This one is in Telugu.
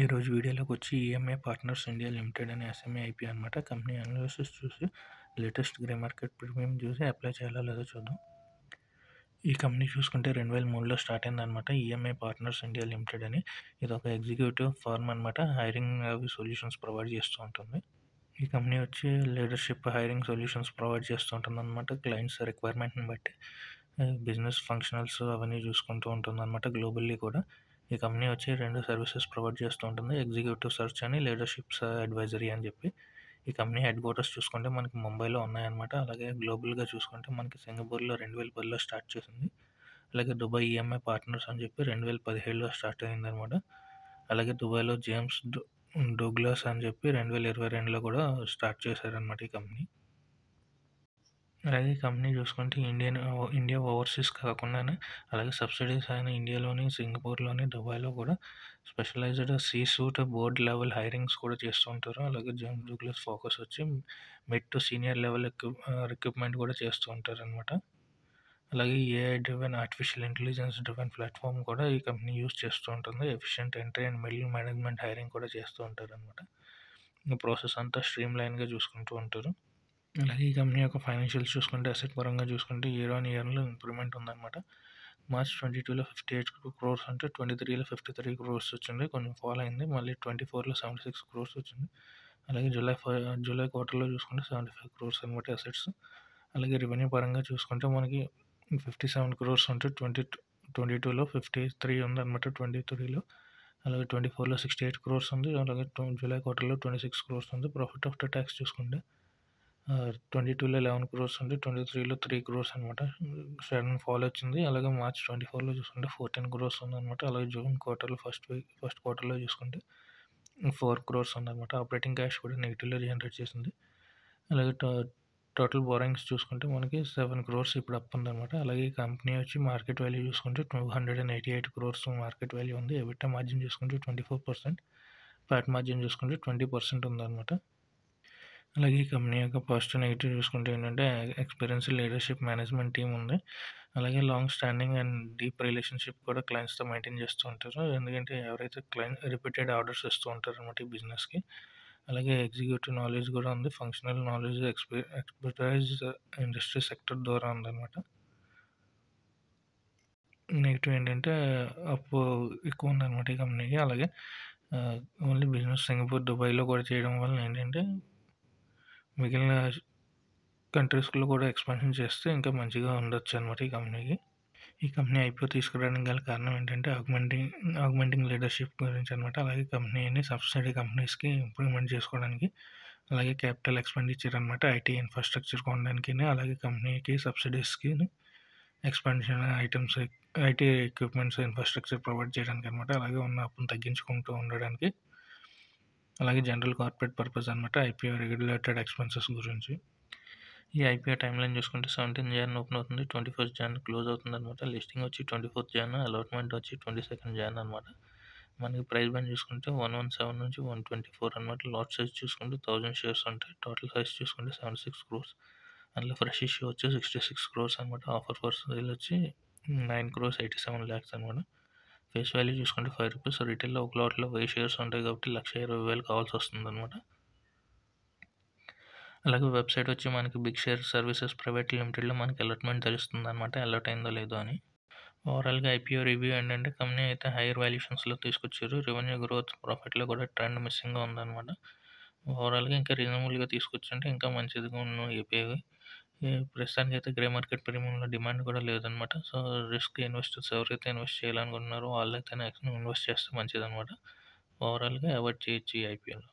ఈరోజు వీడియోలోకొచ్చి ఈఎంఐ పార్ట్నర్స్ ఇండియా లిమిటెడ్ అనే ఎస్ఎంఈ ఐపీఓ అనమాట. కంపెనీ అనాలిసిస్ చూసి లేటెస్ట్ గ్రే మార్కెట్ ప్రీమియం చూసి అప్లై చేయాలో లేదో చూద్దాం. ఈ కంపెనీ చూసుకుంటే 2003లో స్టార్ట్ అయిందనమాట. ఈఎంఐ పార్ట్నర్స్ ఇండియా లిమిటెడ్ అని. ఇది ఒక ఎగ్జిక్యూటివ్ ఫర్మ్ అనమాట. హైరింగ్ సొల్యూషన్స్ ప్రొవైడ్ చేస్తూ ఉంటుంది. ఈ కంపెనీ వచ్చి లీడర్షిప్ హైరింగ్ సొల్యూషన్స్ ప్రొవైడ్ చేస్తూ ఉంటుంది అనమాట. క్లయింట్స్ రిక్వైర్మెంట్ని బట్టి బిజినెస్ ఫంక్షనల్స్ అవన్నీ చూసుకుంటూ ఉంటుంది అనమాట. గ్లోబల్లీ కూడా ఈ కంపెనీ వచ్చి 2 సర్వీసెస్ ప్రొవైడ్ చేస్తూ ఉంటుంది. ఎగ్జిక్యూటివ్ సెర్చ్ అని, లీడర్షిప్ అడ్వైజరీ అని చెప్పి. ఈ కంపెనీ హెడ్ క్వార్టర్స్ చూసుకుంటే మనకి ముంబైలో ఉన్నాయన్నమాట. అలాగే గ్లోబల్గా చూసుకుంటే మనకి సింగపూర్లో 2010లో స్టార్ట్ చేసింది. అలాగే దుబాయ్ ఈఎంఐ పార్ట్నర్స్ అని చెప్పి 2017లో స్టార్ట్ అయిందనమాట. అలాగే దుబాయ్లో జేమ్స్ డూగ్లాస్ అని చెప్పి 2022లో కూడా స్టార్ట్ చేశారనమాట ఈ కంపెనీ. అలాగే ఈ కంపెనీ చూసుకుంటే ఇండియా ఓవర్సీస్ కాకుండానే అలాగే సబ్సిడీస్ అయిన ఇండియాలోని, సింగపూర్లోని, దుబాయ్లో కూడా specialized C suite board level hirings కూడా చేస్తూ ఉంటారు. అలాగే జేమ్స్ డూగ్లాస్ ఫోకస్ వచ్చి mid to senior level recruitment కూడా చేస్తూ ఉంటారు అనమాట. అలాగే AI driven artificial intelligence driven platform కూడా ఈ కంపెనీ యూస్ చేస్తూ ఉంటుంది. Efficient entry and middle management hiring కూడా చేస్తూ ఉంటారు అనమాట. ఈ ప్రాసెస్ అంతా స్ట్రీమ్ లైన్గా చూసుకుంటూ ఉంటారు. అలాగే ఈ కంపెనీ యొక్క ఫైనాన్షియల్స్ చూసుకుంటే అసెట్ పరంగా చూసుకుంటే ఇయర్ ఆన్ ఇయర్లో ఇంప్రూవ్మెంట్ ఉందన్నమాట. మార్చ్ 22లో 58 crores అంటే 23లో 53 crores వచ్చింది. కొంచెం ఫాల్ అయింది. మళ్ళీ 24లో 76 crores వచ్చింది. అలాగే జూలై క్వార్టర్లో చూసుకుంటే 75 crores అనమాట అసెట్స్. అలాగే రెవెన్యూ పరంగా చూసుకుంటే మనకి 57 crores ఉంటే 22లో 53 ఉందన్నమాట. 23లో అలాగే 24లో 68 crores ఉంది. అలాగే జూలై క్వార్టర్లో 26 crores ఉంది. ప్రాఫిట్ ఆఫ్టర్ ట్యాక్స్ చూసుకుంటే 22లో 11 crores ఉంది. 23లో 3 crores అనమాట. సడన్ ఫాల్ వచ్చింది. అలాగే మార్చ్ 24లో చూసుకుంటే 14 crores ఉందన్నమాట. అలాగే జూన్ క్వార్టర్లో ఫస్ట్ క్వార్టర్లో చూసుకుంటే 4 crores ఉందన్నమాట. ఆపరేటింగ్ క్యాష్ కూడా నెగిటివ్లో జనరేట్ చేసింది. అలాగే టోటల్ బోరింగ్స్ చూసుకుంటే మనకి 7 crores ఇప్పుడు అప్ ఉందన్నమాట. అలాగే ఈ కంపెనీ వచ్చి మార్కెట్ వాల్యూ చూసుకుంటే 288 crores మార్కెట్ వాల్యూ ఉంది. ఎబిటా మార్జిన్ చూసుకుంటే 24%, ప్యాట్ మార్జిన్ చూసుకుంటే 20% ఉందన్నమాట. అలాగే ఈ కంపెనీ యొక్క పాజిటివ్ నెగిటివ్ చూసుకుంటే ఏంటంటే ఎక్స్పీరియన్స్ లీడర్షిప్ మేనేజ్మెంట్ టీమ్ ఉంది. అలాగే long standing and deep relationship కూడా క్లయింట్స్తో మెయింటైన్ చేస్తూ ఉంటారు. ఎందుకంటే ఎవరైతే క్లయింట్ రిపీటెడ్ ఆర్డర్స్ ఇస్తూ ఉంటారు అనమాట ఈ బిజినెస్కి. అలాగే ఎగ్జిక్యూటివ్ నాలెడ్జ్ కూడా ఉంది. Functional knowledge, expertise industry sector ద్వారా ఉందన్నమాట. నెగిటివ్ ఏంటంటే అప్పు ఎక్కువ ఉందన్నమాట ఈ కంపెనీకి. అలాగే ఓన్లీ బిజినెస్ సింగపూర్, దుబాయ్లో కూడా చేయడం వల్ల ఏంటంటే మిగిలిన కంట్రీస్లో కూడా ఎక్స్పాన్షన్ చేస్తే ఇంకా మంచిగా ఉండొచ్చు అనమాట ఈ కంపెనీకి. ఈ కంపెనీ ఐపీఓ తీసుకురావడానికి గల కారణం ఏంటంటే ఆగ్మెంటింగ్ లీడర్షిప్ గురించి అనమాట. అలాగే కంపెనీని సబ్సిడీ కంపెనీస్కి ఇంప్రూవ్మెంట్ చేసుకోవడానికి, అలాగే క్యాపిటల్ ఎక్స్పెండిచర్ అనమాట. ఐటీ ఇన్ఫ్రాస్ట్రక్చర్ కొనడానికి, అలాగే కంపెనీకి సబ్సిడీస్కి expansion items, IT equipments, infrastructure provide చేయడానికి అనమాట. అలాగే ఉన్న అప్పును తగ్గించుకుంటూ ఉండడానికి, అలాగే జనరల్ కార్పొరేట్ పర్పస్ అనమాట. ఐపీఓ రెగ్యులేటెడ్ ఎక్స్పెన్సెస్ గురించి. ఈ ఐపీఓ టైం లైన్ చూసుకుంటే 17 Jan ఓపెన్ అవుతుంది, 21 Jan క్లోజ్ అవుతుంది అనమాట. లిస్టింగ్ వచ్చి 24 Jan, అలాట్మెంట్ వచ్చి 22 Jan అనమాట. మనకి ప్రైస్ బ్యాండ్ చూసుకుంటే 117 నుంచి 124 అనమాట. లాట్ సైజ్ చూసుకుంటే 1000 shares ఉంటాయి. టోటల్ సైజ్ చూసుకుంటే 76 crores. అందులో ఫ్రెష్ ఇష్యూ వచ్చి 66 crores అనమాట. ఆఫర్ ఫర్ సేల్ వచ్చి 9.87 crores అనమాట. ఫేస్ వాల్యూ చూసుకుంటే 5 rupees. రిటైల్లో ఒక లాట్లో 1000 shares ఉంటాయి కాబట్టి 1,20,000 కావాల్సి వస్తుంది అనమాట. అలాగే వెబ్సైట్ వచ్చి మనకి బిగ్ షేర్ సర్వీసెస్ ప్రైవేట్ లిమిటెడ్లో మనకి అలాట్మెంట్ తెలుస్తుంది అనమాట, అలాట్ అయిందో లేదో అని. ఓవరాల్గా ఐపీఓ రివ్యూ ఏంటంటే కంపెనీ అయితే హైయర్ వాల్యుయేషన్స్లో తీసుకొచ్చారు. రెవెన్యూ గ్రోత్, ప్రాఫిట్లో కూడా ట్రెండ్ మిస్సింగ్గా ఉందన్నమాట. ఓవరాల్గా ఇంకా రీజనబుల్గా తీసుకొచ్చుంటే ఇంకా మంచిదిగా ఉన్న ఏపీఐ. ప్రస్తుతానికి అయితే గ్రే మార్కెట్ ప్రీమియంలో డిమాండ్ కూడా లేదనమాట. సో రిస్క్ ఇన్వెస్టర్స్ ఎవరైతే ఇన్వెస్ట్ చేయాలనుకుంటున్నారో వాళ్ళైతే ఇన్వెస్ట్ చేస్తే మంచిదన్నమాట. ఓవరాల్గా అవాయిడ్ చేయొచ్చు ఈ ఐపీఓలో.